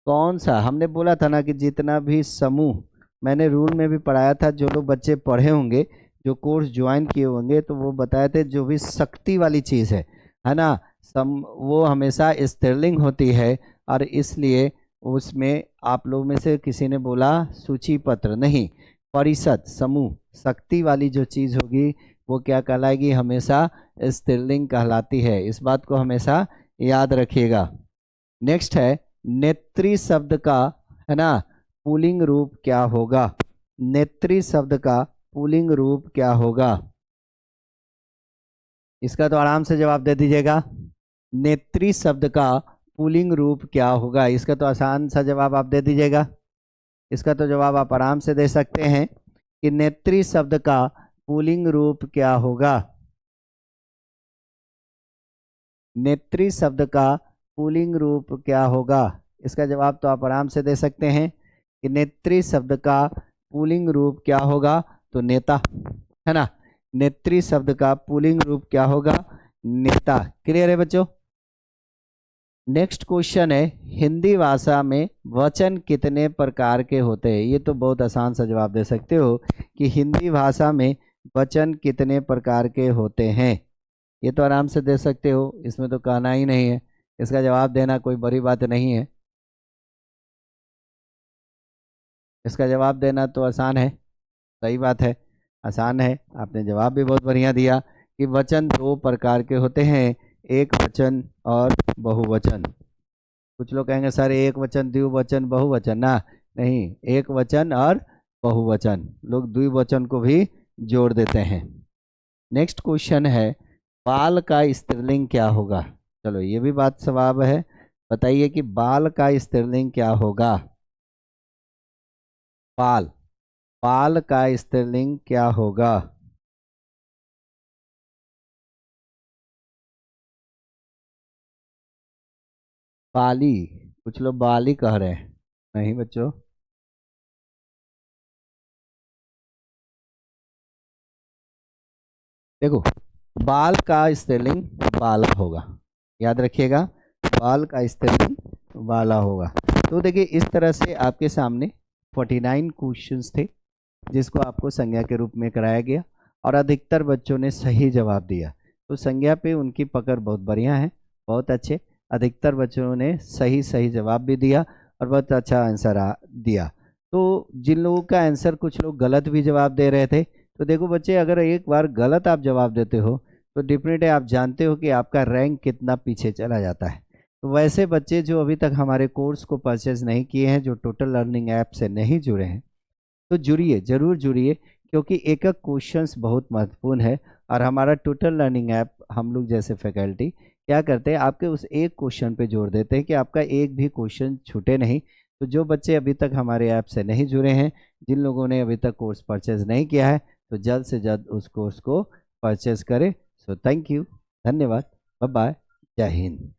कौन सा? हमने बोला था ना कि जितना भी समूह, मैंने रूल में भी पढ़ाया था, जो लोग बच्चे पढ़े होंगे, जो कोर्स ज्वाइन किए होंगे, तो वो बताए थे जो भी शक्ति वाली चीज़ है ना, वो हमेशा स्त्रीलिंग होती है। और इसलिए उसमें आप लोग में से किसी ने बोला सूची पत्र नहीं, परिषद, समूह, शक्ति वाली जो चीज़ होगी वो क्या कहलाएगी? हमेशा स्त्रीलिंग कहलाती है। इस बात को हमेशा याद रखिएगा। नेक्स्ट है, नेत्री शब्द का, है ना, पुल्लिंग रूप क्या होगा? नेत्री शब्द का पुल्लिंग रूप क्या होगा? इसका तो आराम से जवाब दे दीजिएगा। नेत्री शब्द का पुल्लिंग रूप क्या होगा? इसका तो आसान सा जवाब आप दे दीजिएगा। इसका तो जवाब आप आराम से दे सकते हैं कि नेत्री शब्द का पुल्लिंग रूप क्या होगा? नेत्री शब्द का पुल्लिंग रूप क्या होगा? इसका जवाब तो आप आराम से दे सकते हैं कि नेत्री शब्द का पुल्लिंग रूप क्या होगा? तो नेता, है ना। नेत्री शब्द का पुल्लिंग रूप क्या होगा? नेता। क्लियर है बच्चों? नेक्स्ट क्वेश्चन है, हिंदी भाषा में वचन कितने प्रकार के होते हैं? ये तो बहुत आसान सा जवाब दे सकते हो कि हिंदी भाषा में वचन कितने प्रकार के होते हैं। ये तो आराम से दे सकते हो, इसमें तो कहना ही नहीं है, इसका जवाब देना कोई बड़ी बात नहीं है। इसका जवाब देना तो आसान है, सही बात है, आसान है। आपने जवाब भी बहुत बढ़िया दिया कि वचन दो प्रकार के होते हैं, एक वचन और बहुवचन। कुछ लोग कहेंगे सर एक वचन, द्विवचन, बहुवचन ना, नहीं, एक वचन और बहुवचन, लोग द्विवचन को भी जोड़ देते हैं। नेक्स्ट क्वेश्चन है, बाल का स्त्रीलिंग क्या होगा? चलो ये भी बात सवाब है, बताइए कि बाल का स्त्रीलिंग क्या होगा? बाल, बाल का स्त्रीलिंग क्या होगा? बाली, कुछ लोग बाली कह रहे हैं, नहीं बच्चों। देखो, बाल का स्पेलिंग बाला होगा, याद रखिएगा, बाल का स्पेलिंग बाला होगा। तो देखिए इस तरह से आपके सामने 49 क्वेश्चंस थे जिसको आपको संज्ञा के रूप में कराया गया और अधिकतर बच्चों ने सही जवाब दिया। तो संज्ञा पे उनकी पकड़ बहुत बढ़िया है, बहुत अच्छे। अधिकतर बच्चों ने सही सही जवाब भी दिया और बहुत अच्छा आंसर दिया। तो जिन लोगों का आंसर, कुछ लोग गलत भी जवाब दे रहे थे, तो देखो बच्चे, अगर एक बार गलत आप जवाब देते हो तो डेफिनेटली आप जानते हो कि आपका रैंक कितना पीछे चला जाता है। तो वैसे बच्चे जो अभी तक हमारे कोर्स को परचेज नहीं किए हैं, जो टोटल लर्निंग ऐप से नहीं जुड़े हैं, तो जुड़िए, जरूर जुड़िए, क्योंकि एक एक क्वेश्चंस बहुत महत्वपूर्ण है। और हमारा टोटल लर्निंग ऐप, हम लोग जैसे फैकल्टी क्या करते हैं, आपके उस एक क्वेश्चन पे जोड़ देते हैं कि आपका एक भी क्वेश्चन छूटे नहीं। तो जो बच्चे अभी तक हमारे ऐप से नहीं जुड़े हैं, जिन लोगों ने अभी तक कोर्स परचेज नहीं किया है, तो जल्द से जल्द उस कोर्स को परचेज करें। सो थैंक यू, धन्यवाद, बाय बाय, जय हिंद।